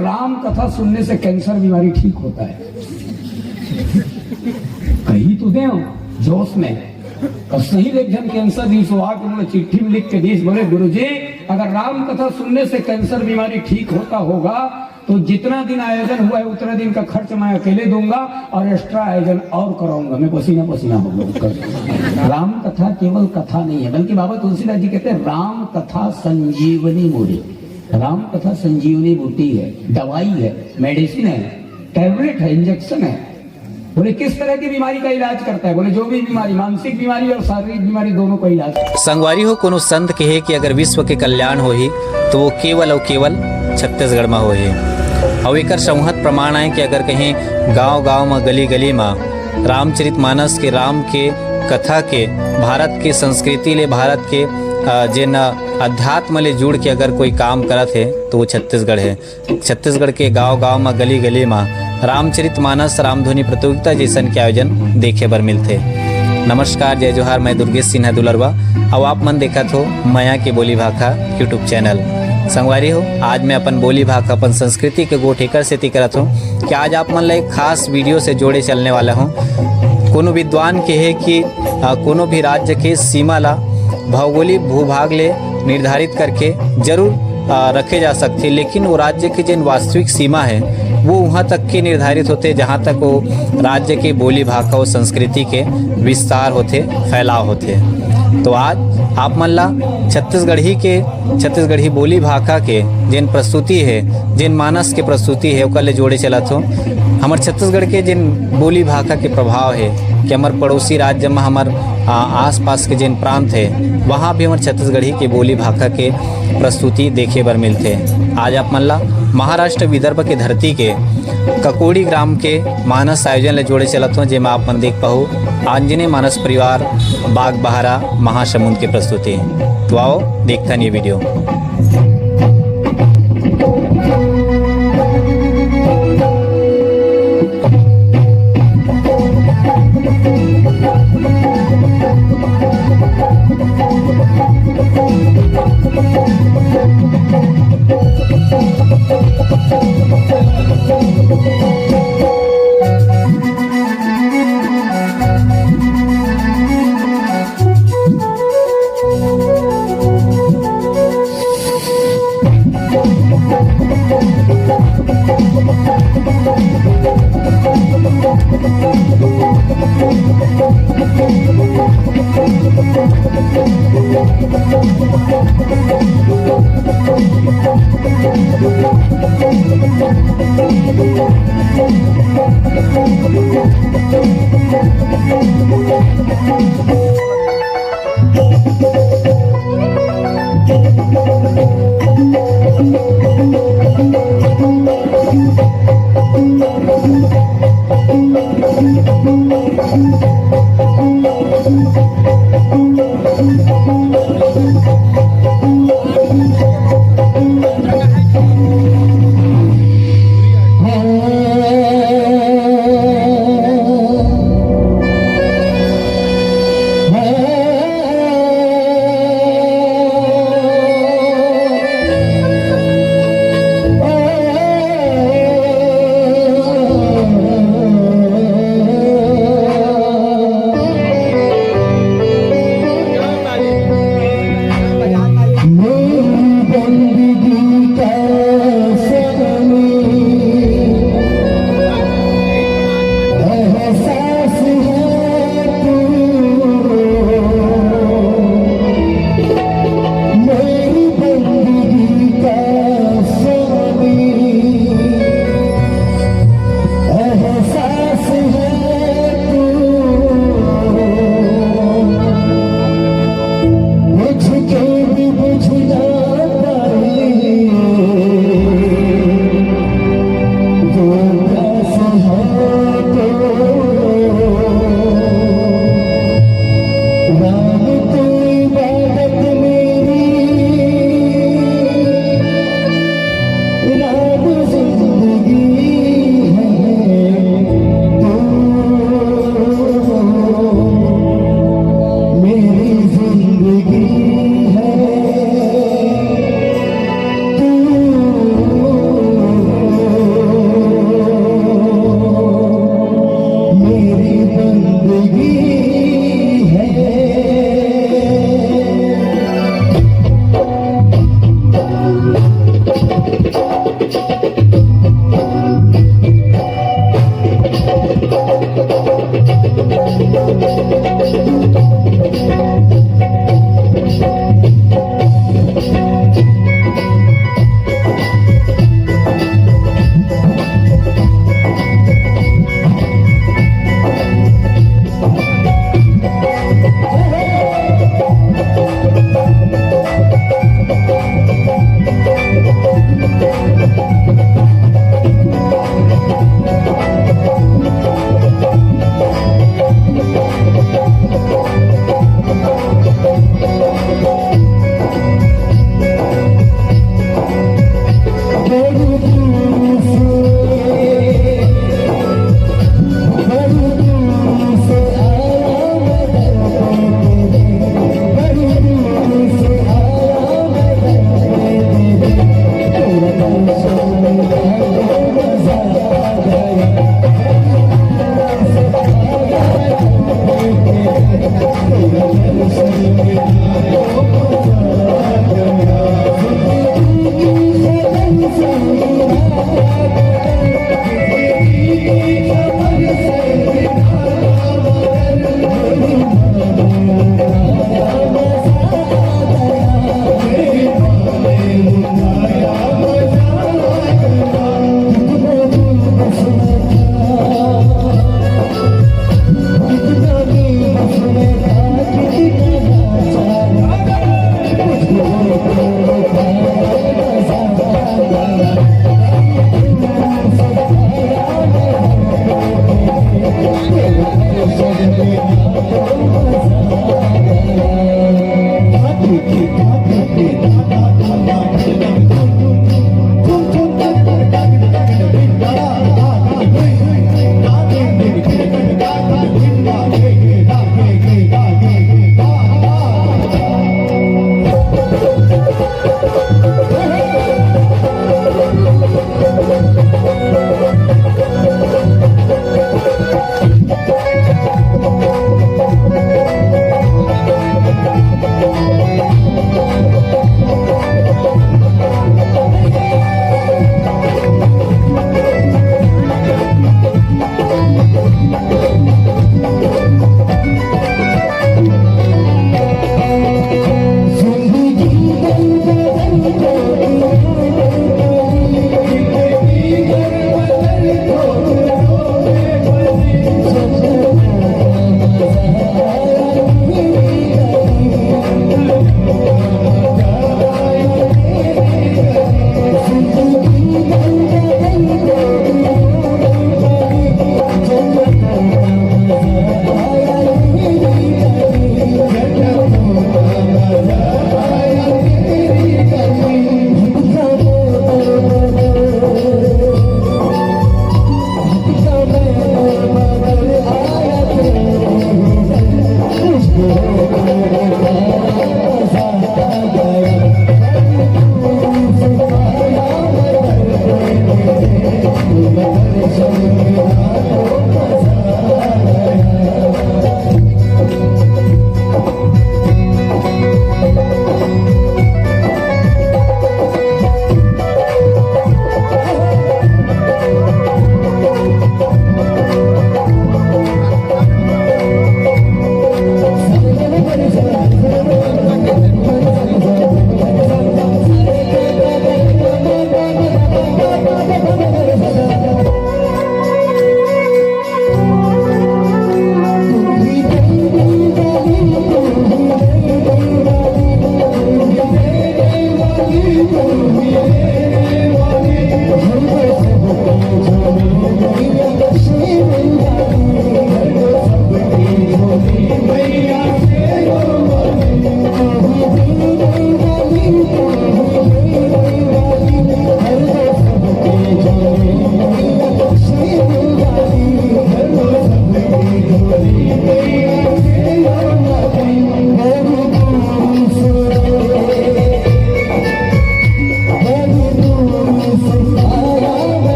राम कथा सुनने से कैंसर बीमारी ठीक होता है। कही तो दे जोश में और सही एक जन कैंसर दिवस आके बोले चिट्ठी में लिख के दीस बोले गुरुजी अगर राम कथा सुनने से कैंसर बीमारी ठीक होता होगा तो जितना दिन आयोजन हुआ है उतना दिन का खर्च मैं अकेले दूंगा और एक्स्ट्रा आयोजन और कराऊंगा, मैं पसीना पसीना हो गया। राम कथा केवल कथा नहीं है बल्कि बाबा तुलसीदास जी कहते हैं राम कथा संजीवनी बूटी। राम कथा संजीवनी बूटी है, दवाई है, मेडिसिन है, टैबलेट है, इंजेक्शन है। बोले किस तरह की बीमारी का इलाज करता है? बोले जो भी बीमारी, मानसिक बीमारी और शारीरिक बीमारी दोनों का इलाज। संगवारी हो कोनो संत कहे कि अगर विश्व के कल्याण हो ही तो वो केवल और केवल छत्तीसगढ़ में हो ही। और एक संहत प्रमाण है कि अगर कहीं गांव-गांव में गली गली में रामचरितमानस के राम के कथा के भारत के संस्कृति ले भारत के जिन अध्यात्म ले जुड़ के अगर कोई काम करत है तो वो छत्तीसगढ़ है। छत्तीसगढ़ के गांव-गांव में गली गली में रामचरितमानस रामधुनी प्रतियोगिता जैसन के आयोजन देखे बर मिलते। नमस्कार, जय जोहार, मैं दुर्गेश सिन्हा दुलरवा और आप मन देखत हो माया के बोली भाखा यूट्यूब चैनल। संगवारी हो आज मैं अपन बोली भाखा अपन संस्कृति के गोठ एकर सेती करत हूँ कि आज आप मन ला एक खास वीडियो से जोड़े चलने वाला हूँ। कोनो विद्वान के है कि कोनो भी राज्य के सीमा ला भौगोलिक भूभाग ले निर्धारित करके जरूर रखे जा सकते, लेकिन वो राज्य की जिन वास्तविक सीमा है वो वहाँ तक के निर्धारित होते जहाँ तक वो राज्य के बोली भाषा और संस्कृति के विस्तार होते, फैलाव होते। तो आज आप मन ला छत्तीसगढ़ी बोली भाषा के जिन प्रस्तुति है, जिन मानस के प्रस्तुति है ओकर ले जोड़े चलत हो। हमार छत्तीसगढ़ के जिन बोली भाषा के प्रभाव है कि हमार पड़ोसी राज्य में हमार आसपास के जिन प्रांत है वहाँ भी हमार छत्तीसगढ़ी के बोली भाषा के प्रस्तुति देखे बर मिलते। आज आप मन ला महाराष्ट्र विदर्भ के धरती के ककोड़ी ग्राम के मानस आयोजन ले जोड़े चलत हो, जेमा आप मन देख पाओ आंजनेय मानस परिवार बाग बहारा महासमुंद के प्रस्तुति। तो आओ देखता ये वीडियो।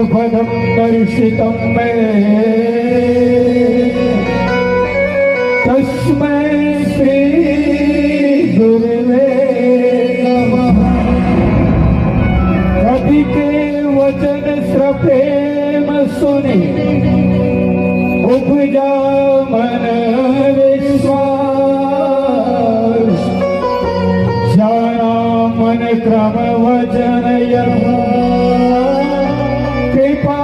पदम दर्शितं मे तस्मै श्री गुरुवे नमः। कवि के वचन प्रेम सुने उपजा मन विश्वास, जाना मन क्रम वचन कृपा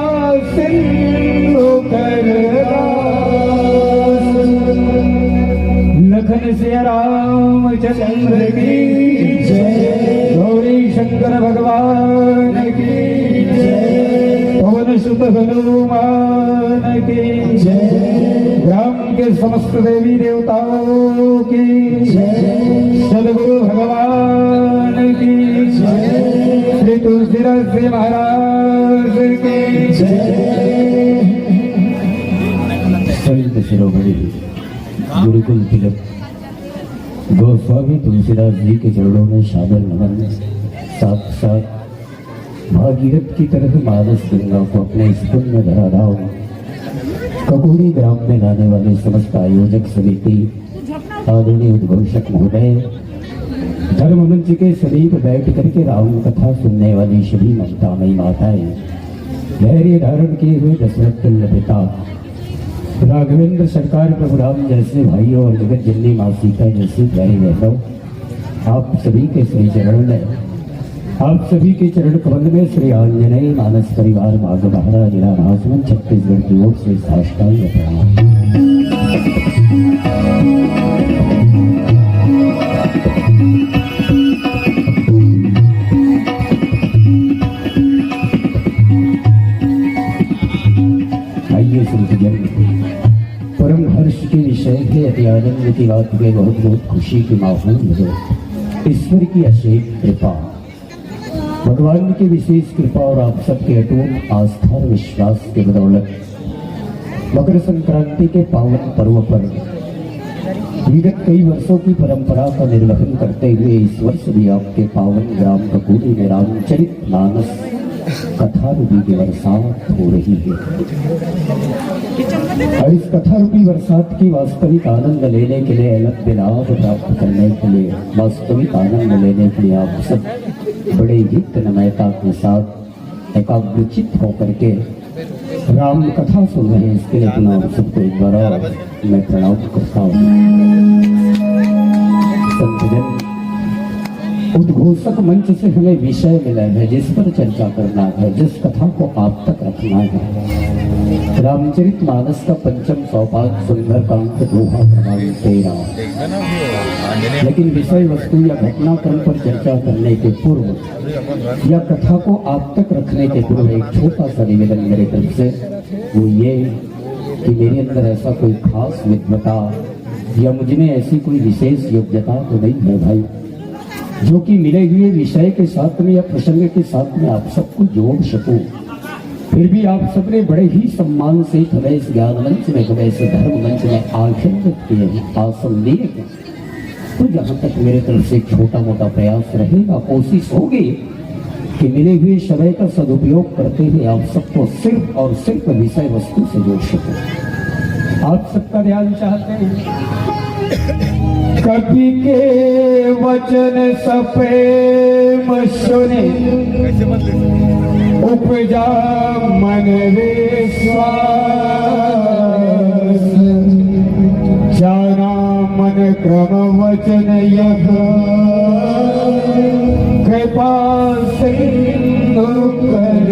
सिंधु करदास। लखन से रामचंद्र की जय, गौरी शंकर भगवान की जय, पवन सुत हनुमान की जय, ग्राम के समस्त देवी देवताओं की जय, सदगुरु भगवान की जय, श्री तुलसीदास जी महाराज की जय। संत शिरोमणि गुरुकुल तिलक गोस्वामी तुलसीदास जी के चरणों में शामिल नमन। साथ साथ भागीरथ की तरह मानस गंगा को अपने इस पुण्य धरा धाम कपूरी ग्राम में लाने वाले समस्त आयोजक समिति, आदरणीय उद्घोषक महोदय, धर्म मंच के समीप बैठ करके राम कथा सुनने वाली सभी ममतामयी माताएं, धैर्य धारण किए हुए दशरथ तुल्य पिता राघवेंद्र सरकार प्रभु राम जैसे भाइयों और जगत जननी माँ सीता जैसे प्यारे बहनों, आप सभी के श्री चरण में, आप सभी के चरण कमल में श्री आंजनेय मानस परिवार माघ महाराज जिला महासमुंद छत्तीसगढ़ की ओर से साष्टांग प्रणाम। आइए संतजन, परम हर्ष के विषय थे, अति आनंद की बात में बहुत बहुत खुशी की माहौल है। ईश्वर की असीम कृपा, भगवान की विशेष कृपा और आप सबके अटूट आस्था और विश्वास के बदौलत मकर संक्रांति के पावन पर्व पर विगत कई वर्षों की परंपरा का निर्वहन करते हुए इस वर्ष भी आपके पावन ग्राम कपूरी में रामचरित मानस कथा रूपी की बरसात हो रही है। और इस कथा रूपी बरसात की वास्तविक आनंद लेने के लिए, अलग लाभ प्राप्त करने के लिए, वास्तविक आनंद लेने के लिए आप सब बड़े ही तन्मयता के साथ एकाग्रचित होकर के राम कथा सुन रहे हैं। इसके लिए पुनः सबको एक बार मैं प्रणाम करता हूँ। संतजन, उद्घोषक मंच से हमें विषय मिला है जिस पर चर्चा करना है, जिस कथा को आप तक रखना है। रामचरित मानस का पंचम सोपान सुंदरकांड दोहा प्रमाण 13। लेकिन विषय वस्तु या घटनाक्रम पर चर्चा करने के पूर्व या कथा को आप तक रखने के पूर्व एक छोटा सा निवेदन मेरे तरफ से, वो ये कि मेरे अंदर ऐसा कोई खास विद्वता या मुझ में ऐसी कोई विशेष योग्यता तो नहीं है भाई, जो कि मिले हुए विषय के साथ में या प्रसंग के साथ में आप सबको जोड़ सकूं। फिर भी आप सबने बड़े ही सम्मान से हमें इस ज्ञान मंच में, हमें इस धर्म मंच में आशंकित किए हैं, आसन दिए हैं। तो जहाँ तक मेरे तरफ से एक छोटा मोटा प्रयास रहेगा, कोशिश होगी कि मिले हुए समय का सदुपयोग करते हुए आप सबको सिर्फ और सिर्फ विषय वस्तु से जोड़ सकूं। आप सबका ध्यान चाहते हैं। कवि के वचन सप्रेम सुने, उपजा मन विश्वास, जाना मन क्रम वचन यह, कृपा सिंधु कर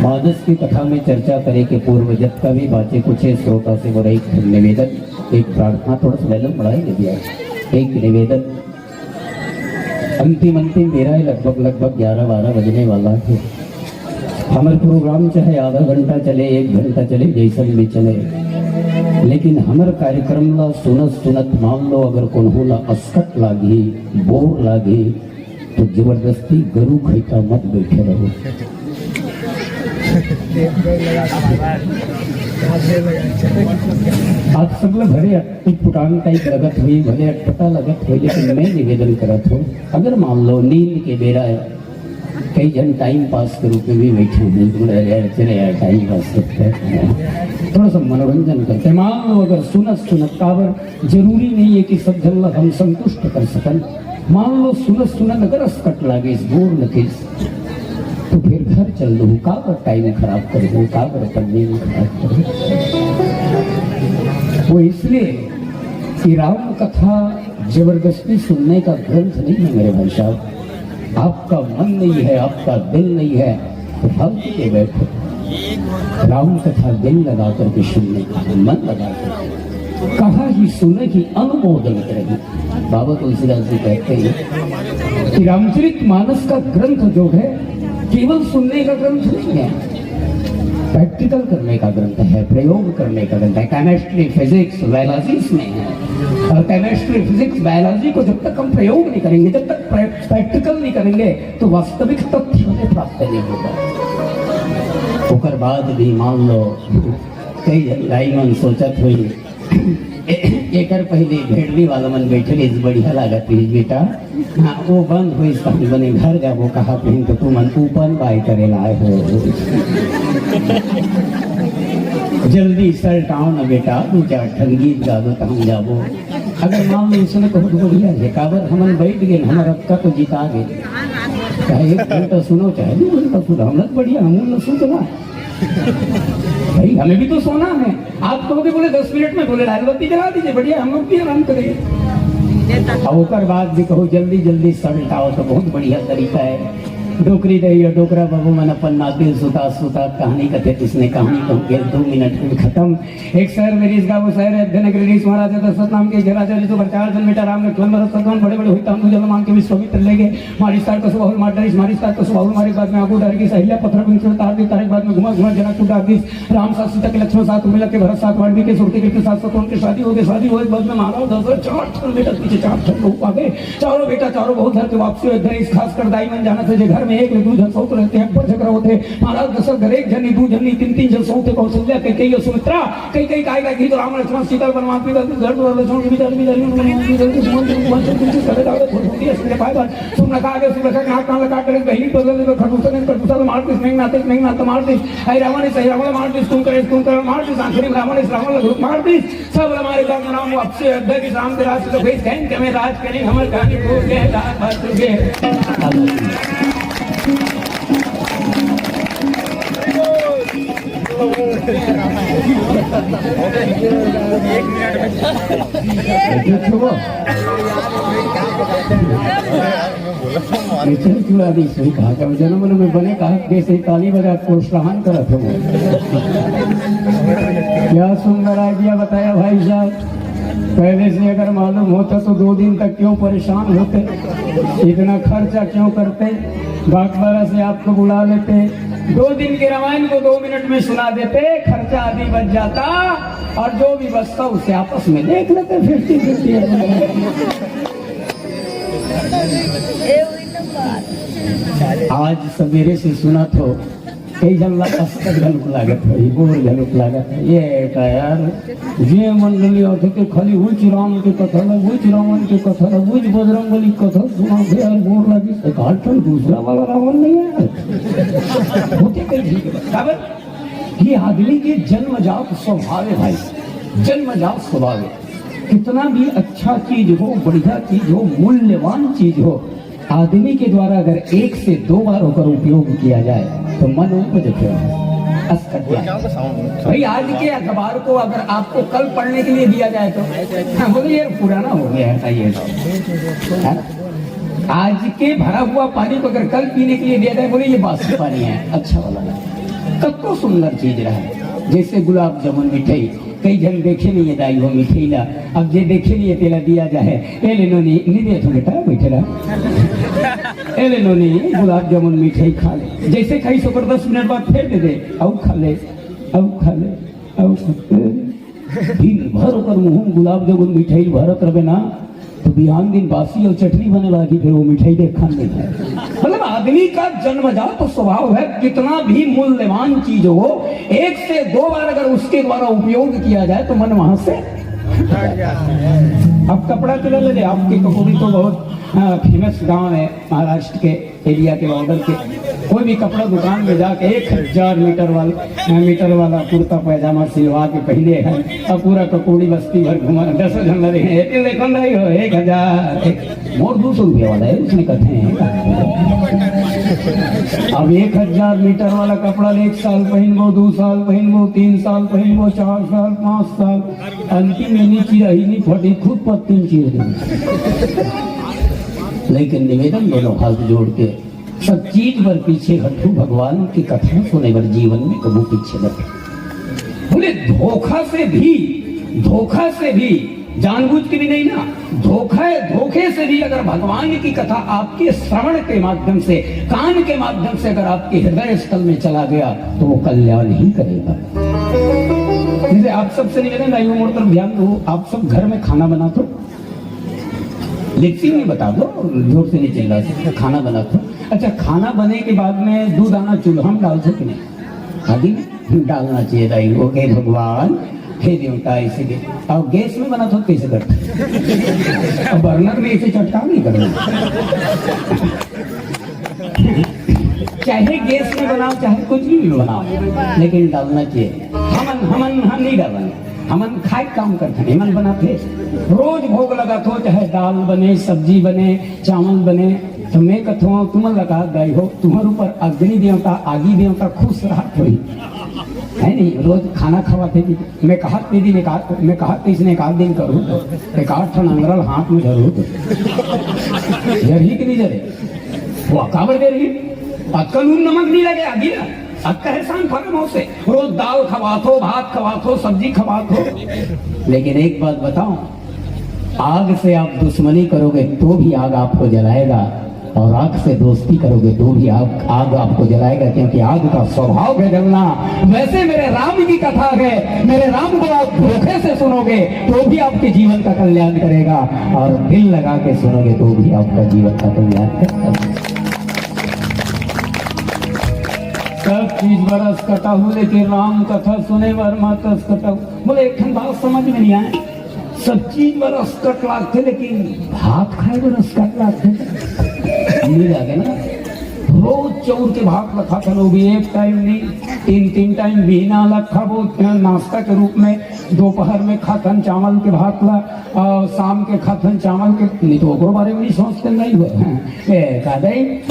मानस की कथा में चर्चा करे के पूर्व जब कभी बातें कुछ है श्रोता से वो एक निवेदन, एक प्रार्थना, थोड़ा सा वैल्यूम बढ़ाएंगे दिया, एक निवेदन। अंतिम मेरा है लगभग 11-12 बजने वाला है। हमारे प्रोग्राम चाहे आधा घंटा चले, 1 घंटा चले, जैसा भी चले, लेकिन हमारे कार्यक्रम ला सुनत मान लो अगर कोन्होला अस्कट लागी, बोर लागी, तो जबरदस्ती गरु खैता मत बैठे रहो। आप सब लोग भले अटपुटान टाइप लगत हुई, भले अटपटा लगत हुई, लेकिन मैं निवेदन करत हूँ, अगर मान लो नींद के बेरा है, कई जन टाइम पास के रूप में भी बैठे हैं, चले यार टाइम पास करते हैं, थोड़ा सा मनोरंजन करते हैं। मान लो अगर सुनत काबर जरूरी नहीं है कि सब जन हम संतुष्ट कर सकन। मान लो सुनत अगर अस्कट लागे, बोर लगे, तो फिर घर चल दो, काबर टाइम खराब कर दो, काबर पन्ने में खराब कर दो। वो इसलिए कि राम कथा जबरदस्ती सुनने का ग्रंथ नहीं है मेरे भाई साहब। आपका मन नहीं है, आपका दिल नहीं है, तो फालतू के बैठो। राम कथा दिल लगा करके सुनने का, मन लगा कर कहा ही सुने की अनुमोदन करेगी। बाबा तुलसीदास जी कहते हैं कि रामचरित मानस का ग्रंथ जो है केवल सुनने का ग्रंथ नहीं है, प्रैक्टिकल करने का ग्रंथ है, प्रयोग करने का ग्रंथ है। केमिस्ट्री, फिजिक्स, बायोलॉजी इसमें है, और केमिस्ट्री, फिजिक्स, बायोलॉजी को जब तक हम प्रयोग नहीं करेंगे, जब तक प्रैक्टिकल नहीं करेंगे, तो वास्तविक तथ्य हमें प्राप्त नहीं होगा। उसके बाद भी मान लो कई लाइमन सोचत हुई, एक पहले भेड़वी वाला मन बैठे इस बढ़िया लागत बेटा, हाँ वो बंद हुई, बने घर जा, वो कहा पहन तो तू मन ऊपर बाय करे लाए हो, जल्दी शर्ट आओ ना बेटा, 2-4 ठन गीत गा दो तो हम जाबो। अगर मान लो उसने बहुत बढ़िया है, काबर हमन बैठ गए, हमारा अक्का तो जिता गए, चाहे 1 घंटा सुनो चाहे 2 घंटा सुनो, हम लोग बढ़िया, हम लोग सुनना भाई, हमें भी तो सोना है। आप कहोगे बोले 10 मिनट में, बोले लाल बत्ती जला दीजिए, बढ़िया, हम लोग भी आराम करेंगे। और उसके बाद भी कहो जल्दी शर्ट आओ, तो बहुत बढ़िया तरीका है। डोकरी दही और डोकरा बाबू मन अपन नातिल सुता कहानी कथे, इसने कहानी कहूँगे 2 मिनट में खत्म। एक शहर में रीस गाँव शहर है, धनगिरीश महाराजा दशरथ नाम के राजा जी तो प्रचार जन बेटा राम लक्ष्मण भरत शत्रुघ्न बड़े हुई हम जल मान के विश्वामित्र ले गए। मारी स्टार का स्वभाव मार डरिस, मारी स्टार का स्वभाव मारे बाद में आगू डर की सहिया पत्थर बिन तार दी, तारे बाद में घुमा जनक डाक दी, राम साथ सीता के लक्ष्मण साथ मिला के भरत साथ वाल्मीकि के सुरती के साथ शत्रुघ्न की शादी हो गई। शादी हुए बाद में महाराज दशरथ 4 बेटा पीछे 4 लोग आ गए, चारों बेटा चारों बहुत घर के वापसी हुए। खास कर दाई मन जाना था घर में 1 2 जन सौत रहते हैं, पर झगड़ा होते। महाराज दशरथ घर 1 जनी 2 जनी 3 जन सौते, कौशल्या कई सुमित्रा कई काय का गीत, राम लक्ष्मण सीता बनवास भी घर लक्ष्मण की विचार भी जरूर सुन लगा आगे सुन लगा नाक नाल काट करे बहिनी बदल दे खटुसा मार दिस नहीं नाते मार दिस है रावण सही रावण मार दिस तुम करे मार दिस आखिरी रावण ग्रुप मार दिस सब हमारे का नाम आपसे अध्याय के शाम के रात तो फेस कहें कि मैं राज करें हमारे कहानी भूल गए रात बात चुके कहा जन्म में बने कहा कैसे ताली बजा प्रोत्साहन करा था क्या सुंदर आइडिया बताया भाई साहब। पहले से अगर मालूम होता तो 2 दिन तक क्यों परेशान होते, इतना खर्चा क्यों करते, बागबारा से आपको बुला लेते, 2 दिन के रामायण को 2 मिनट में सुना देते, खर्चा आदि बच जाता और जो भी बचता उसे आपस में देख लेते 50-50। आज सवेरे से सुना तो कई जन झलक लागत है, गोर झलक लागत है। ये का यार जे मंडली होते के खाली उच राम के कथा ला, उच रावण के कथा ला, उच बजरंगबली कथा सुना के यार गोर लगी। एक आठन दूसरा वाला रावण नहीं है होते कई ठीक है। खबर ये आदमी के जन्मजात स्वभाव है भाई, जन्मजात स्वभाव है। कितना भी अच्छा चीज हो, बढ़िया चीज हो, मूल्यवान चीज हो, आदमी के द्वारा अगर 1 से 2 बार होकर उपयोग किया जाए तो मन उपज भाई। आज के अखबार को अगर आपको कल पढ़ने के लिए दिया जाए तो हाँ, बोले यार पुराना हो गया है ये। आज के भरा हुआ पानी को अगर कल पीने के लिए दिया जाए बोले ये बासी पानी है, अच्छा वाला कब तो सुंदर चीज रहा। जैसे गुलाब जामुन मिठाई कई जन देखे नहीं है दाई हो मिठाई ला, अब जे देखे नहीं है तेला दिया जाए ए ले नो नहीं दे थोड़े टा बैठे रहा ए ले नो नहीं गुलाब जामुन मिठाई खा ले। जैसे खाई सोकर 10 मिनट बाद फिर दे अब खा ले, अब खा ले, अब दिन भर होकर मुँह गुलाब जामुन मिठाई भरत रहे ना तो बिहान दिन बासी और चटनी बने लगी फिर वो मिठाई देख खाने है। मतलब आदमी का जन्मजात तो स्वभाव है, कितना भी मूल्यवान चीज हो 1 से 2 बार अगर उसके द्वारा उपयोग किया जाए तो मन वहां से। अब कपड़ा चला ले, आपके कपूरी तो बहुत फेमस गांव है महाराष्ट्र के एरिया के बॉर्डर के। कोई भी कपड़ा दुकान में जाके 1000 मीटर वाला कुर्ता पैजामा सिलवा के पहले है और पूरा ककोड़ी बस्ती भर घुमा 10 जन लगे हैं लेकिन नहीं हो 1000 मोर 200 रुपये वाला है उसने कहते हैं। अब 1000 मीटर वाला कपड़ा 1 साल पहनबो, 2 साल पहनबो, 3 साल पहनबो, 4 साल, 5 साल, अंतिम में नहीं चीज ही नहीं फटी खुद पर 3 चीज। लेकिन निवेदन दोनों हाथ जोड़ के सब चीज पर पीछे हटू, भगवान की कथा सुने पर जीवन में कबू पीछे हटे। बोले धोखा से भी जानबूझ के भी नहीं ना, धोखे से भी अगर भगवान की कथा आपके श्रवण के माध्यम से, कान के माध्यम से अगर आपके हृदय स्थल में चला गया तो वो कल्याण ही करेगा। जैसे आप सबसे निवेदन आयु मोड़ पर ध्यान दो, आप सब घर में खाना बनाते हो, लेक्सी में बता दो जोर से नहीं चिल्ला सकते, खाना बनाते हो। अच्छा खाना बने के बाद में दूध आना चूल्हा में डाल सकते नहीं, आदि डालना चाहिए दाई वो के भगवान हे देवता इसीलिए। और गैस में बना तो कैसे करते और बर्नर में इसे चटका नहीं करना। चाहे गैस में बनाओ चाहे कुछ भी बनाओ लेकिन डालना चाहिए। हम नहीं डालेंगे, हमन खाए काम करते हैं, हमन बनाते रोज भोग लगा तो चाहे दाल बने, सब्जी बने, चावल बने तो मैं कथो तुम लगा गई हो, तुम्हारे ऊपर अग्नि देवता आगी देवता खुश रहा कोई है नहीं। रोज खाना खवाते थी, मैं कहा दीदी ने कहा, मैं कहा इसने 1 दिन करूँ तो 1 अंगरल हाथ में धरू तो जर ही कि नहीं जरे वो काबर दे रही अक्कल नून नमक नहीं लगे आगे ना अक्का एहसान फर्म से रोज दाल खवातो, भात खवातो, सब्जी खवातो। लेकिन एक बात बताऊं, आग से आप दुश्मनी करोगे तो भी आग आपको जलाएगा और आग से दोस्ती करोगे तो भी आग आपको जलाएगा, क्योंकि आग का स्वभाव है जलना। वैसे मेरे राम की कथा है, मेरे राम को आप धोखे से सुनोगे तो भी आपके जीवन का कल्याण करेगा और दिल लगा के सुनोगे तो भी आपका जीवन का कल्याण करेगा। सब चीज बरस कटा हूँ लेकिन राम कथा सुने बर मातस कटा। बोले एक बात समझ में नहीं आए, सब चीज बरस कट लागते लेकिन भात खाए बरस कट लागते नहीं लगे ना। रोज चौर के भात रखा था लोग, एक टाइम नहीं 3 टाइम भी ना रखा, वो नाश्ता के रूप में दोपहर में खातन चावल के भात ला और शाम के खातन चावल के, नहीं तो ओकरो बारे में नहीं सोचते नहीं हुए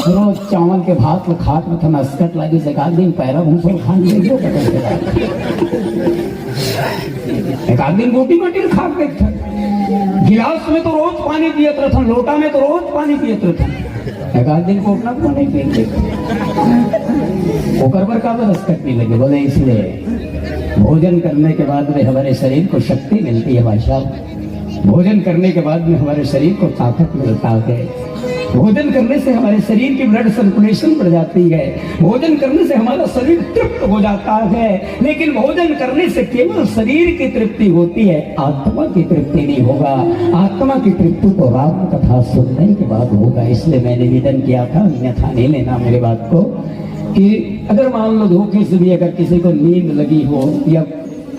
रोज चावल के भात खात में था नस्कट लगे से 1 दिन पैरा भूसो खा लिए, 1 दिन रोटी मटी खा के गिलास में तो रोज पानी पियत रहता, लोटा में तो रोज पानी पियत रहता, 1 दिन कोटना को नहीं पियते ओकर पर का रस कटने लगे। बोले इसलिए भोजन करने के बाद में हमारे शरीर को शक्ति मिलती है भाई साहब। भोजन करने के बाद में हमारे शरीर को ताकत मिलता है। भोजन करने से हमारे शरीर की ब्लड सर्कुलेशन बढ़ जाती है। भोजन करने से हमारा शरीर तृप्त हो जाता है। लेकिन भोजन करने से केवल शरीर की तृप्ति होती है, आत्मा की तृप्ति नहीं होगा। आत्मा की तृप्ति तो राम कथा सुनने के बाद होगा। इसलिए मैंने निवेदन किया था, अन्यथा नहीं लेना मेरी बात को, कि अगर मान लो धोखे से भी अगर किसी को नींद लगी हो या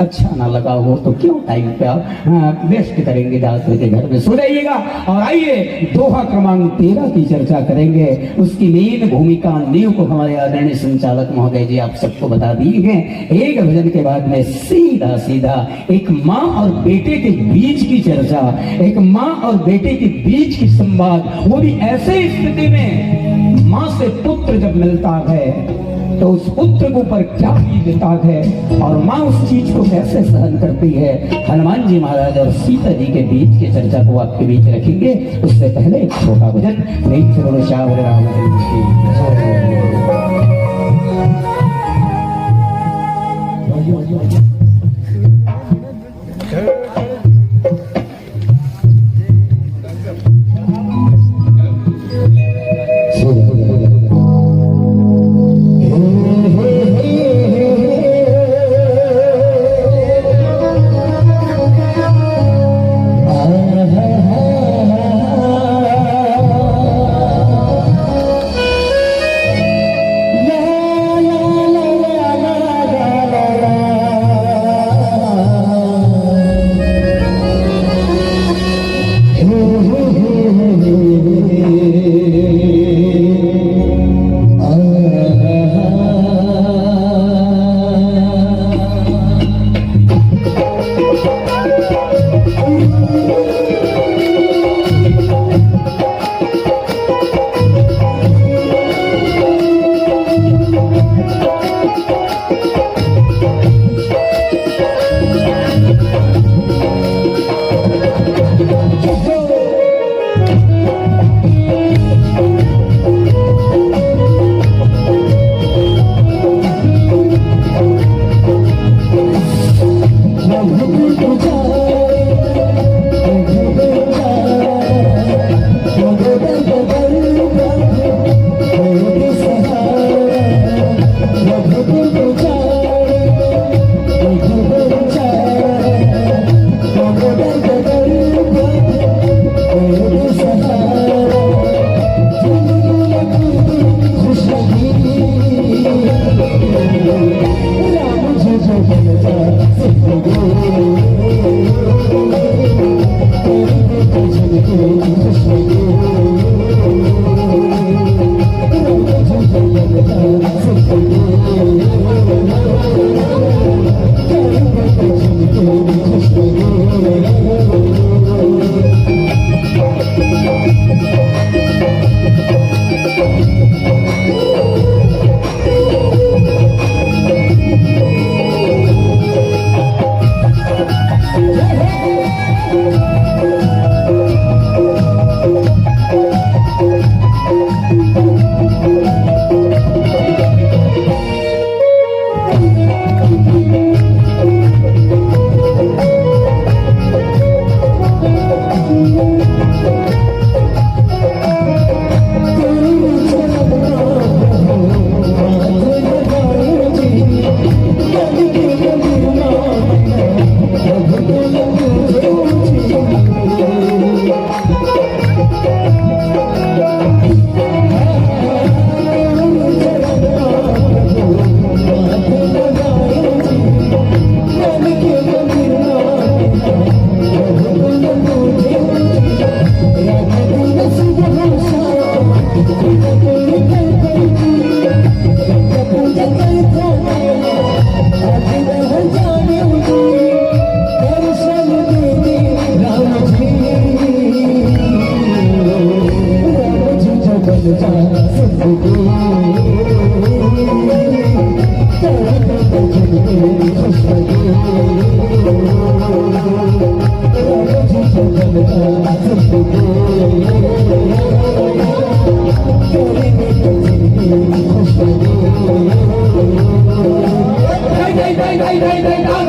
अच्छा ना लगा हो तो क्यों टाइम पे आप वेस्ट करेंगे, जाकर के घर में सो जाइएगा। और आइए दोहा क्रमांक 13 की चर्चा करेंगे। उसकी मेन भूमिका नींव को हमारे आदरणीय संचालक महोदय जी आप सबको बता दिए हैं। एक भजन के बाद में सीधा सीधा एक माँ और बेटे के बीच की चर्चा, एक माँ और बेटे के बीच की संवाद, वो भी ऐसे स्थिति में माँ से पुत्र जब मिलता है तो उस पुत्र के ऊपर क्या बीतता है और माँ उस चीज को कैसे सहन करती है। हनुमान जी महाराज और सीता जी के बीच की चर्चा को आपके बीच रखेंगे। उससे पहले एक छोटा भजन, प्रेम से बोलो श्याम रामचंद्र की। Đây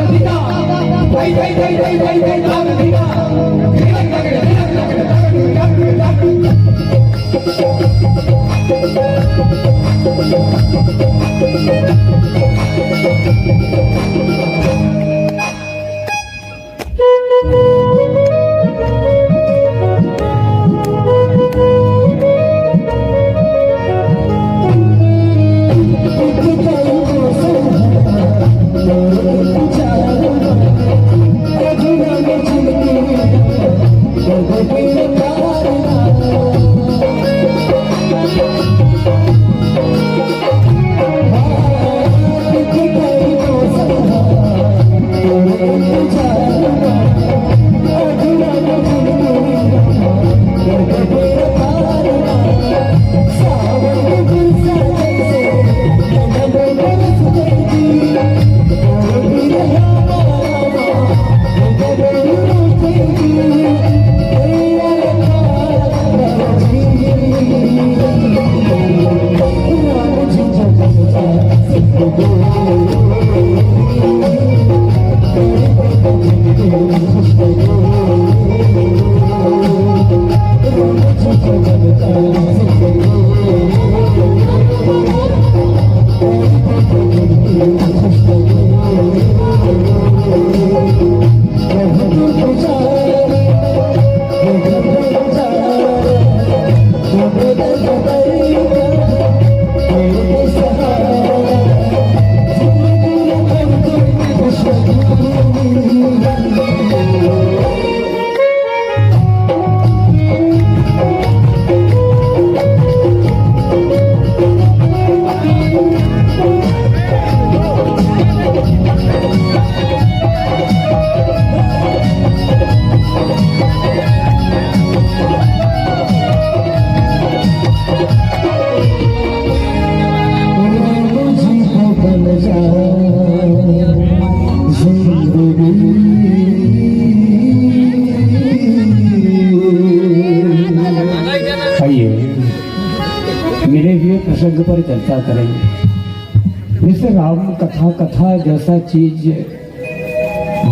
प्रसंग पर चर्चा करेंगे। जैसे राम कथा जैसा चीज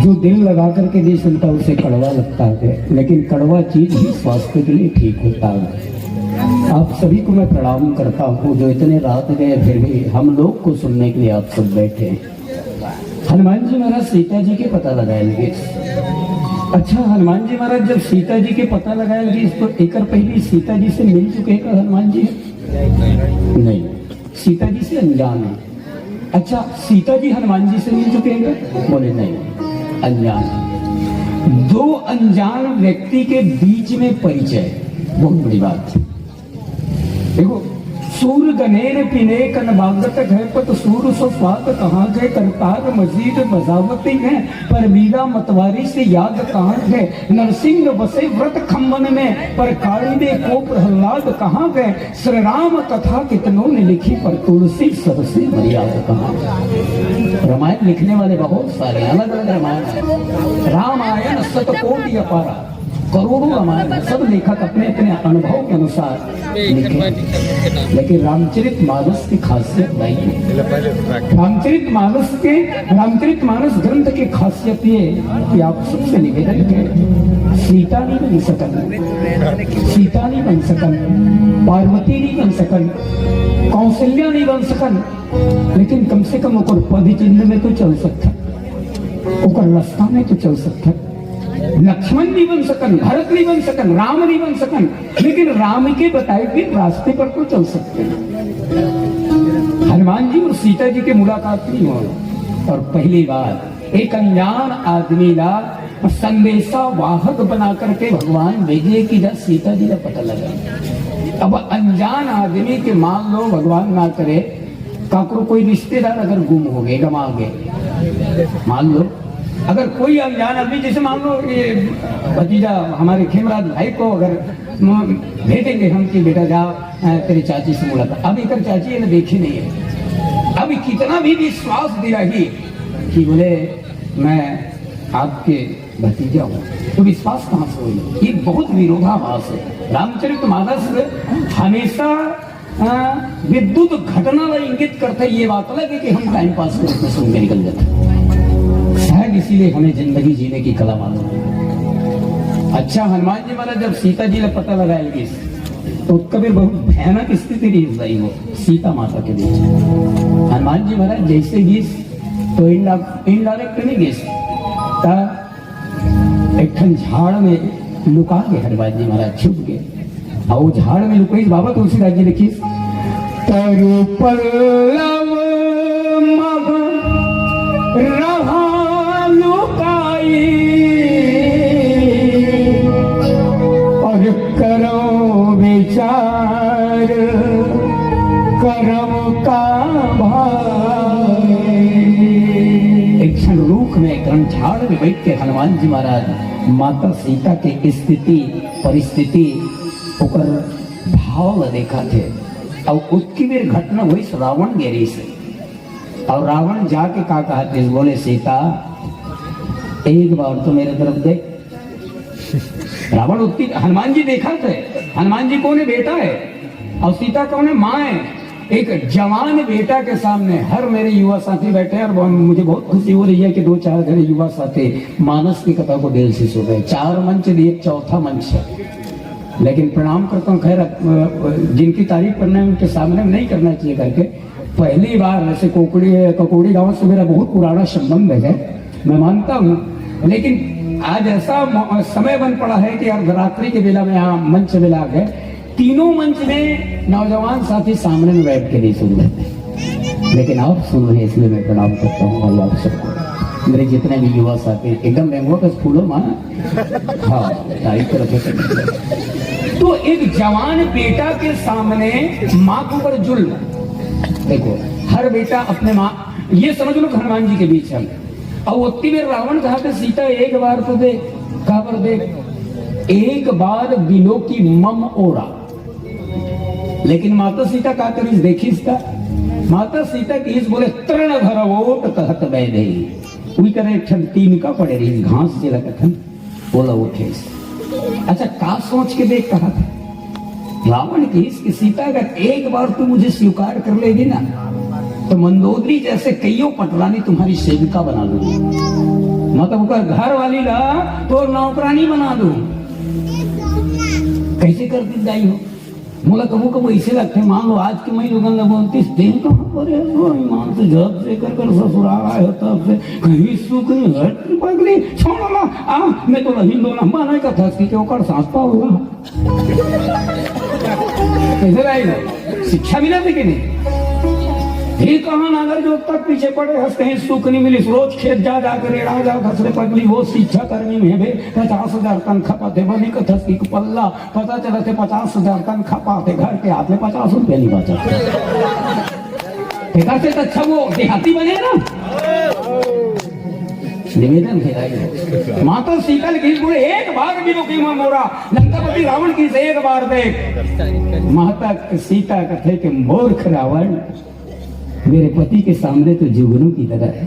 जो दिल लगा करके नहीं सुनता उसे कड़वा लगता है, लेकिन कड़वा चीज ही स्वास्थ्य के लिए ठीक होता है। आप सभी को मैं प्रणाम करता हूँ जो इतने रात गए फिर भी हम लोग को सुनने के लिए आप सब बैठे हैं। हनुमान जी महाराज सीता जी के पता लगाएंगे। अच्छा, हनुमान जी महाराज जब सीता जी के पता लगाएंगे तो एक पहले सीता जी से मिल चुके हैं हनुमान जी? नहीं, सीता जी से अनजान है। अच्छा, सीता जी हनुमान जी से मिल चुके हैं? बोले नहीं, अनजान। दो अनजान व्यक्ति के बीच में परिचय बहुत बड़ी बात है। देखो, सूर गनेर पिने कन बागत है पत सूर सो स्वाद कहाँ गए करतार मजीद बजावती है पर मीरा मतवारी से याद कहाँ गए नरसिंह बसे व्रत खम्बन में पर कालिंदे को प्रहलाद कहाँ गए श्री राम कथा कितनों ने लिखी पर तुलसी सबसे मर्याद कहाँ। रामायण लिखने वाले बहुत सारे अलग अलग रामायण है। रामायण शतकोटि अपारा, करोड़ों रामायण, सब लेखक अपने अपने अनुभव के अनुसार लिखे, लेकिन रामचरित मानस की खासियत नहीं है। रामचरित मानस ग्रंथ की खासियत ये कि आप सबसे निवेदन करें, सीता नहीं बन सकन, पार्वती नहीं बन सकन, कौशल्या नहीं बन सकन, लेकिन कम से कम ओकर पद चिन्ह में तो चल सकता, ओकर रास्ता में तो चल सकता। लक्ष्मण नहीं बन सकन, भरत नहीं बन सकन, राम नहीं बन सकन, लेकिन राम के बताए हुए रास्ते पर तो चल सकते हैं। हनुमान जी और सीता जी की मुलाकात नहीं हो, और पहली बार एक अनजान आदमी का संदेशा वाहक बना करके भगवान भेजे कि जब सीता जी का पता लगा। अब अनजान आदमी के मान लो भगवान ना करे काकरो कोई रिश्तेदार अगर गुम हो गए, गमा गए, मान लो अगर कोई अनजान आदमी, जैसे मान लो ये भतीजा हमारे खेमराज भाई को अगर भेजेंगे हम कि बेटा जा तेरी चाची से मुलाकात, अब एक चाची ने देखी नहीं है, अब कितना भी विश्वास दिया ही कि बोले मैं आपके भतीजा हूँ, तो विश्वास कहाँ से हुई? ये बहुत विरोधाभास है। रामचरित मानस हमेशा विद्युत घटना इंगित करते, ये बात लगे कि हम टाइम पास करके सुन के निकल जाते। शायद इसीलिए हमें जिंदगी जीने की कला मालूम है। अच्छा हनुमान जी महाराज जब सीता जी ने पता लगाएंगे तो कभी बहुत भयानक स्थिति रही वो सीता माता के बीच। हनुमान जी महाराज जैसे गीस तो इनडायरेक्ट नहीं गीस एक झाड़ में लुका गए हनुमान जी महाराज, छुप गए और वो झाड़ में लुकाई। बाबा तुलसीदास जी लिखी तरु पल्लव मग रहा लुकाई और करो विचार करम का भाई। एक क्षण रूख में झाड़ में बैठ के हनुमान जी महाराज माता सीता के स्थिति परिस्थिति ओकर भाव देखा थे। और उसकी भी घटना हुई रावण गेरी से। और रावण जाके का कहा थे, बोले सीता एक बार तो मेरे तरफ देख। रावण उसकी हनुमान जी देखा थे, हनुमान जी कौन है बेटा है और सीता कौन है माँ है। एक जवान बेटा के सामने हर मेरे युवा साथी बैठे हैं और मुझे बहुत खुशी हो रही है कि 2-4 मेरे युवा साथी मानस की कथा को दिल से सुन रहे। 4 मंच दिए, चौथा मंच है, लेकिन प्रणाम करता हूँ। खैर जिनकी तारीफ करना है उनके सामने नहीं करना चाहिए करके पहली बार ऐसे ककोड़ी गांव से मेरा बहुत पुराना संबंध है, मैं मानता हूँ। लेकिन आज ऐसा समय बन पड़ा है कि अर्धरात्रि के बेला में यहाँ मंच में ला गए, तीनों मंच में नौजवान साथी सामने में बैठ के नहीं सुन रहे, लेकिन आप सुन रहे इसलिए मैं प्रणाम करता हूँ भाई आप सबको। मेरे जितने भी युवा साथी एकदम मैंगो का फूलो माना, हाँ तारीफ कर। तो एक जवान बेटा के सामने माँ के ऊपर जुल्म, देखो हर बेटा अपने माँ, ये समझ लो हनुमान जी के बीच हम। और उतनी में रावण कहा था सीता एक बार तो देख, कहा पर देख एक बार बिलो की मम ओरा। लेकिन माता सीता का करीज देखी इसका, माता सीता की इस बोले तृण भरवोट कहत बैदे वही करे ठन तीन का पड़े रही घास से लगन बोला उठे। अच्छा का सोच के देख कहा था रावण की इसकी सीता अगर एक बार तू मुझे स्वीकार कर लेगी ना तो मंदोदरी जैसे कईयों पटरानी तुम्हारी सेविका बना दूंगी, मतलब उसका घर वाली ला तो नौकरानी बना दूं। कैसे करती जाई हो मोला कबू कबू ऐसे लगते मान लो आज की मई लोगन बोलती दिन कहाँ पर है ईमान से जब से कर ससुराल आए हो तब से कहीं सुख नहीं हट पगली छोड़ ला आ मैं तो नहीं दो लंबा नहीं का था कि ओकर सांसता होगा। कैसे रहेगा शिक्षा मिला थी कि नहीं। फिर कहा नागर जो तक पीछे पड़े हंसते हैं सुख नहीं मिली, रोज खेत जा जाकर रेड़ा जा खसरे पगली वो शिक्षा कर्मी में भे 50,000 तनखा पाते बनी कथी पल्ला पता चला थे 50,000 तनखा पाते घर के हाथ में 50 रुपये नहीं बचा। से तो अच्छा वो देहाती बने ना। निवेदन है माता सीता की बोले एक बार भी रोकी मां मोरा लंकापति रावण की से एक बार देख। माता सीता कथे के मूर्ख रावण मेरे पति के सामने तो जुगनू की तरह है,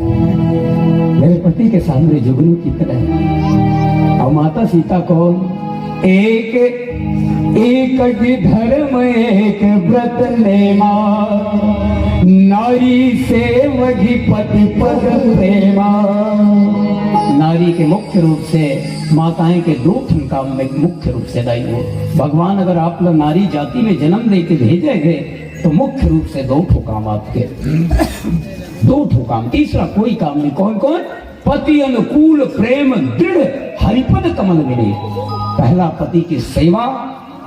मेरे पति के सामने जुगनू की तरह है। और माता सीता कौन एक एक धर्म एक व्रत लेमा नारी से वही पति पद प्रेमा। नारी के मुख्य रूप से माताएं के 2 काम में मुख्य रूप से दायी हो। भगवान अगर आप लोग नारी जाति में जन्म दे के भेजेंगे तो मुख्य रूप से 2 काम आपके 2 काम, तीसरा कोई काम नहीं। कौन कौन पति अनुकूल प्रेम दृढ़ हरिपद कमल मिले। पहला पति की सेवा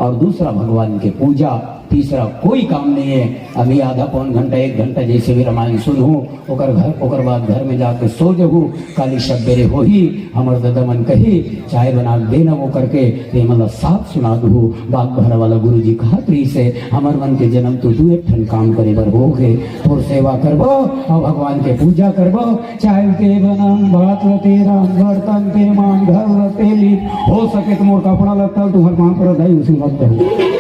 और दूसरा भगवान की पूजा, तीसरा कोई काम नहीं है। अभी आधा पौन घंटा 1 घंटा जैसे भी रामायण सुनू ओकर बाद घर में जाकर सो जगू काली शब्बेरे हो ही हमर ददमन कही चाय बना देना वो करके मतलब साथ सुना दू बाग भर वाला गुरु जी कहा त्री से हमर मन के जन्म तो 2 ठन काम करे बर हो गए और सेवा करबो और भगवान के पूजा करबो। चाय ते बना भात तेरा बर्तन ते मान घर तेली हो सके तो मोर कपड़ा लत्ता तुम्हारे वहां पर दाई उसी मत करो।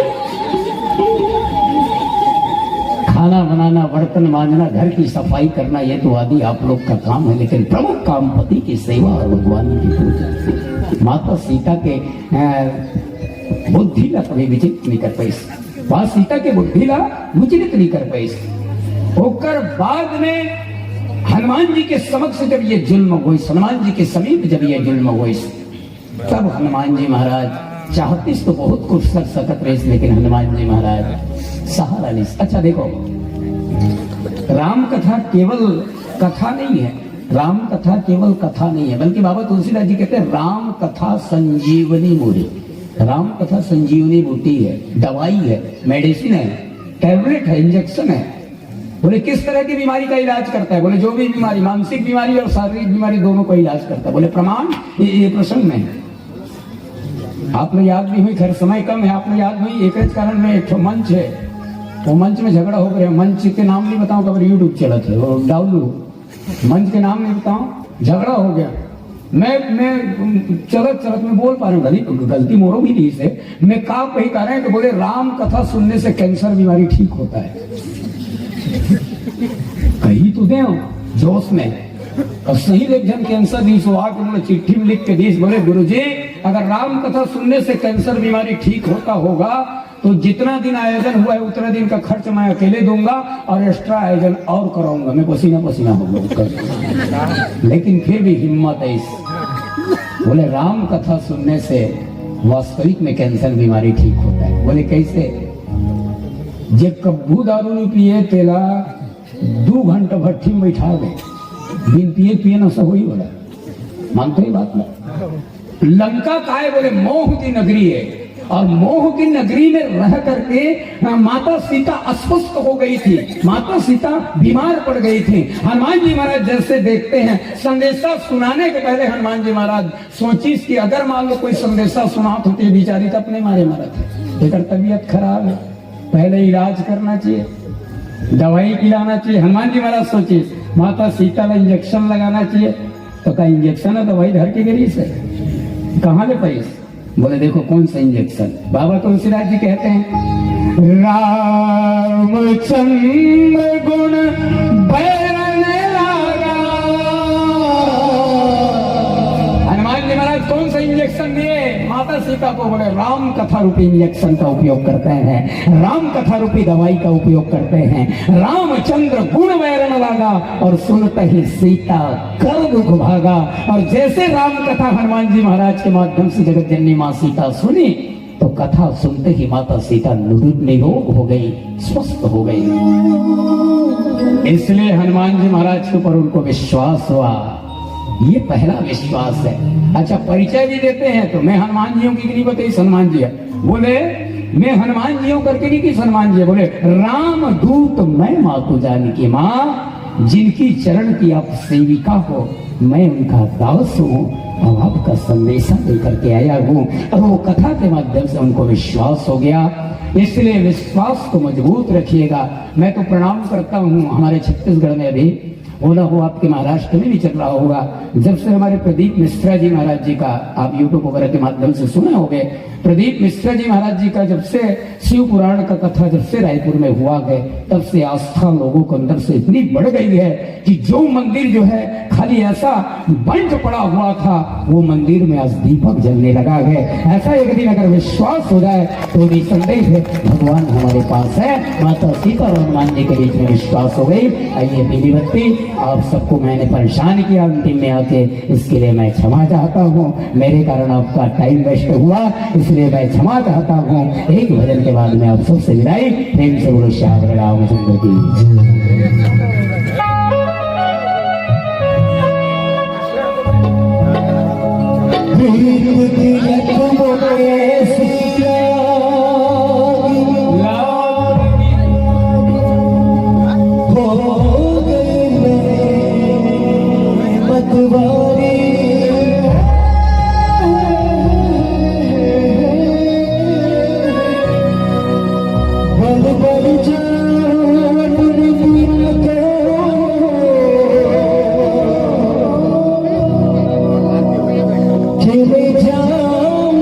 खाना बनाना बर्तन मांजना घर की सफाई करना ये तो आदि आप लोग का काम है, लेकिन प्रमुख काम पति की सेवा और भगवान की पूजा। माता सीता के बुद्धि ला कभी विचलित नहीं कर पाई, माँ सीता के बुद्धि ला विचलित नहीं कर पाई। होकर बाद में हनुमान जी के समक्ष जब ये जुल्म हुई, हनुमान जी के समीप जब ये जुल्म हुई, तब हनुमान जी महाराज चाहते तो बहुत कुछ कर सकत रहे, लेकिन हनुमान जी महाराज सहारा नहीं। अच्छा देखो, राम कथा केवल कथा नहीं है, राम कथा केवल कथा नहीं है, बल्कि बाबा तुलसीदास जी कहते हैं राम कथा संजीवनी बूटी। राम कथा संजीवनी बूटी है, दवाई है, मेडिसिन है, टैबलेट है, इंजेक्शन है। बोले किस तरह की बीमारी का इलाज करता है? बोले जो भी बीमारी, मानसिक बीमारी और शारीरिक बीमारी दोनों का इलाज करता है। बोले प्रमाण ये प्रसंग में है। आपने याद भी हुई, खैर समय कम है, आपने याद हुई एक कारण में एक मंच है, वो मंच में झगड़ा हो गया। मंच के नाम नहीं बताऊं, कभी यूट्यूब चला थे वो डाउनू, मंच के नाम नहीं बताऊं, झगड़ा हो गया। मैं चलत में बोल पा रहा हूँ, गलती मोरो भी नहीं से, मैं का कही कह रहे हैं कि बोले राम कथा सुनने से कैंसर बीमारी ठीक होता है। कही तो दे जोश में, और सही एक जन कैंसर दीस हुआ कि बोले चिट्ठी में लिख के दीस, बोले गुरुजी अगर राम कथा सुनने से कैंसर बीमारी ठीक होता होगा तो जितना दिन आयोजन हुआ है उतना दिन का खर्च मैं अकेले दूंगा और एक्स्ट्रा आयोजन और कराऊंगा। मैं पसीना पसीना हो गया, लेकिन फिर भी हिम्मत है इस। बोले राम कथा सुनने से वास्तविक में कैंसर बीमारी ठीक होता है। बोले कैसे? जे कब्बू दारू नहीं पिए तेला 2 घंटा भट्टी में बैठा गए, बिन पिए ना सब ही बोला, मानते ही बात में। लंका का है? बोले मोह की नगरी है, और मोह की नगरी में रह करके माता सीता अस्वस्थ हो गई थी, माता सीता बीमार पड़ गई थी। हनुमान जी महाराज जैसे देखते हैं, संदेशा सुनाने के पहले हनुमान जी महाराज सोची कि अगर मान लो कोई संदेशा सुनात होती बेचारी तो अपने मारे मरत है, तबीयत खराब है, पहले इलाज करना चाहिए, दवाई पिलाना चाहिए। हनुमान जी महाराज सोचे माता सीता ने इंजेक्शन लगाना चाहिए, तो क्या इंजेक्शन है दवाई धर के गरी से कहाँ ले पैसे? बोले देखो कौन सा इंजेक्शन। बाबा तुलसीदास जी कहते हैं रामचंद्र गुण बैरन लागा। हनुमान जी महाराज कौन सा इंजेक्शन दिए माता सीता को? बोले राम कथा रूपी इंजेक्शन का उपयोग करते हैं, राम कथा रूपी दवाई का उपयोग करते हैं। रामचंद्र गुण बैरन लागा और सुनते ही सीता कर दुख भागा। और जैसे राम कथा हनुमान जी महाराज के माध्यम से जगत जननी माँ सीता सुनी, तो कथा सुनते ही माता सीता निरोग हो गई, स्वस्थ हो गई। इसलिए हनुमान जी महाराज के ऊपर उनको विश्वास हुआ, ये पहला विश्वास है। अच्छा परिचय भी देते हैं, तो मैं हनुमान जी की नहीं बताई, हनुमान जी है। बोले मैं हनुमान जी करके नहीं किस हनुमान जी है? बोले राम दूत मैं मातु जानकी माँ, जिनकी चरण की आप सेविका हो, मैं उनका दास हूँ और आपका संदेशा लेकर के आया हूँ। और वो कथा के माध्यम से उनको विश्वास हो गया। इसलिए विश्वास को मजबूत रखिएगा। मैं तो प्रणाम करता हूँ, हमारे छत्तीसगढ़ में अभी होना हो, आपके महाराष्ट्र में भी चल रहा होगा, जब से हमारे प्रदीप मिश्रा जी महाराज जी का आप यूट्यूब वगैरह के माध्यम से सुने होंगे, प्रदीप मिश्रा जी महाराज जी का जब से शिव पुराण का कथा जब से रायपुर में हुआ है, तब से आस्था लोगों के अंदर से इतनी बढ़ गई है कि जो मंदिर जो है खाली ऐसा बंद पड़ा हुआ था, वो मंदिर में आज दीपक जलने लगा है। ऐसा एक दिन अगर विश्वास हो जाए तो निसंदेह है भगवान हमारे पास है। माता सीता और हनुमान जी के बीच में विश्वास हो गई। आइए पीली बत्ती। आप सबको मैंने परेशान किया अंतिम में आके, इसके लिए मैं क्षमा चाहता हूँ। मेरे कारण आपका टाइम वेस्ट हुआ, इसलिए मैं क्षमा चाहता हूँ। एक भजन के बाद में आप सबसे विदाई। प्रेम से बोलो श्याम रामचंद्र की। जाऊं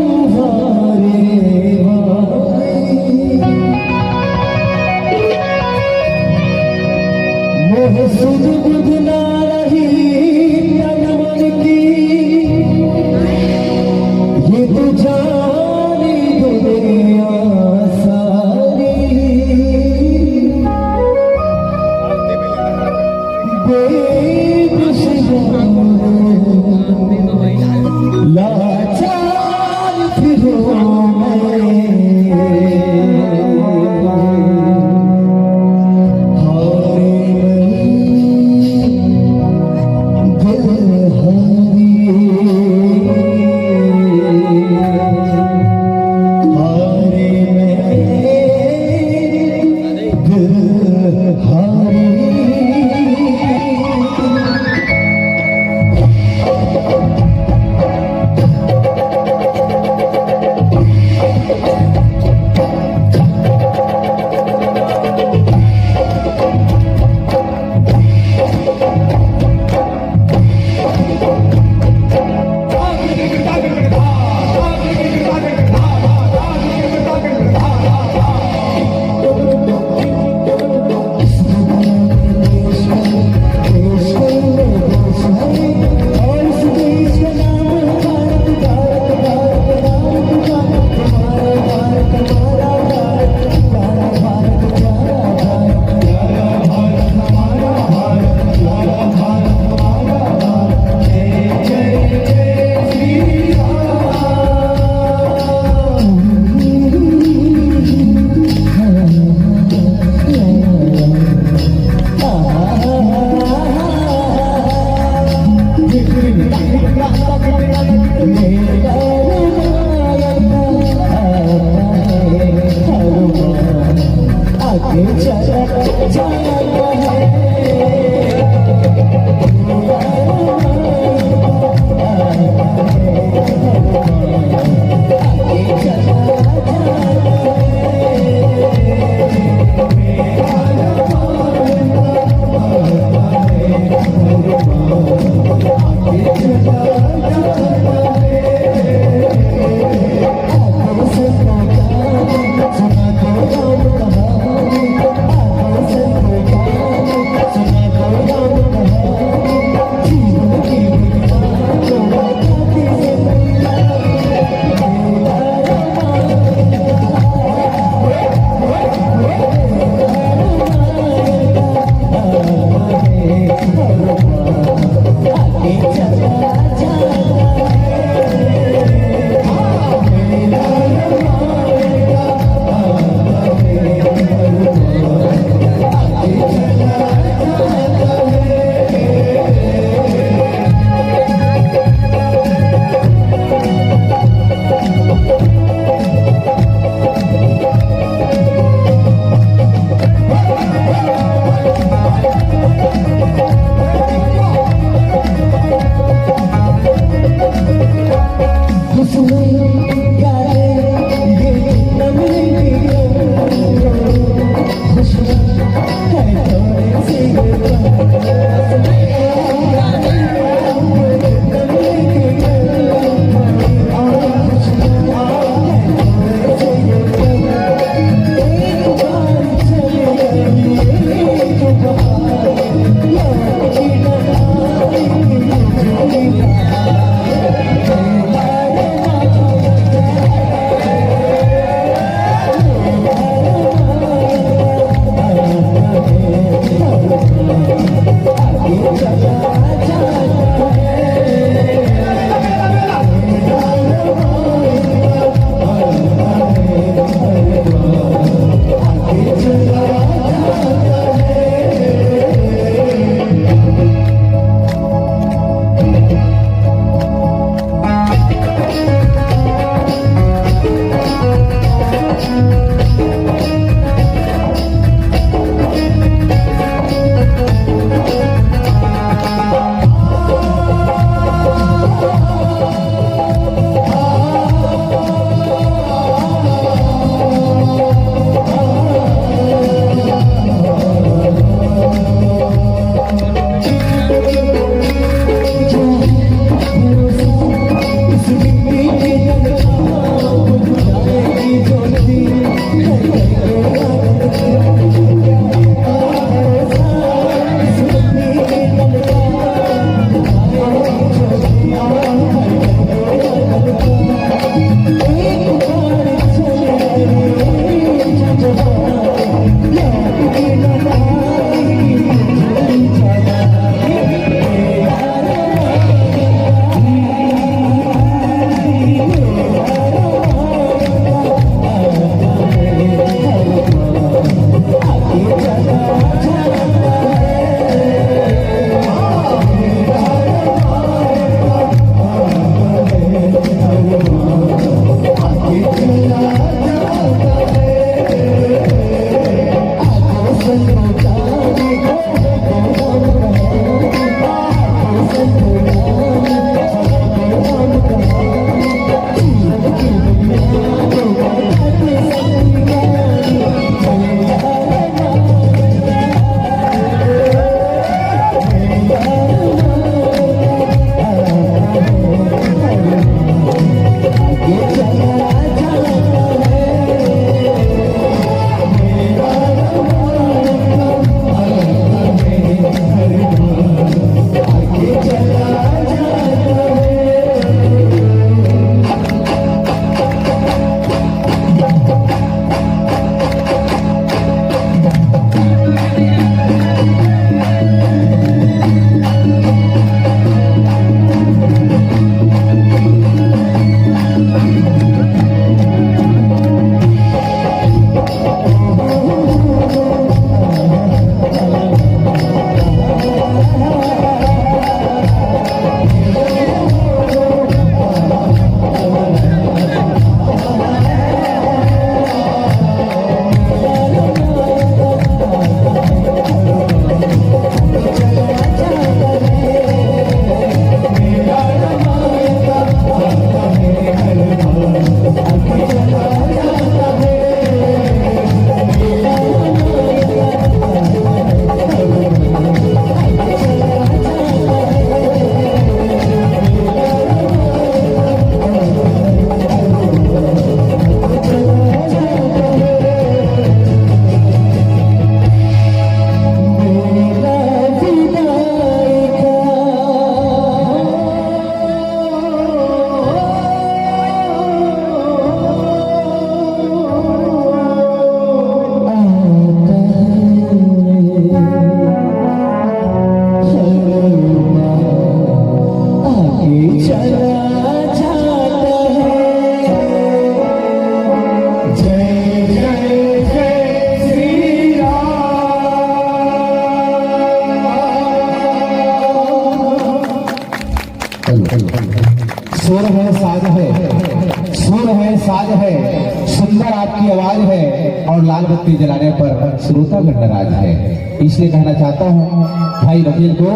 है, साज है, सुंदर आपकी आवाज है और लाल बत्ती जलाने पर श्रोता गणराज है। इसलिए कहना चाहता हूँ भाई वकील को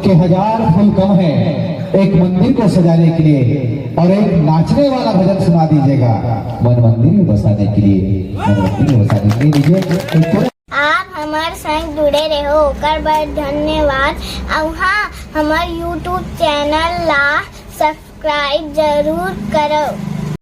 कि 1000 फूल कम है एक मंदिर को सजाने के लिए और एक नाचने वाला भजन सुना दीजिएगा मन मंदिर में बसाने के लिए, मन मंदिर में बसाने के लिए दीजिए। आप हमारे संग जुड़े रहो ओकर बर धन्यवाद। और हाँ, हमारे YouTube चैनल ला सब्सक्राइब जरूर करो।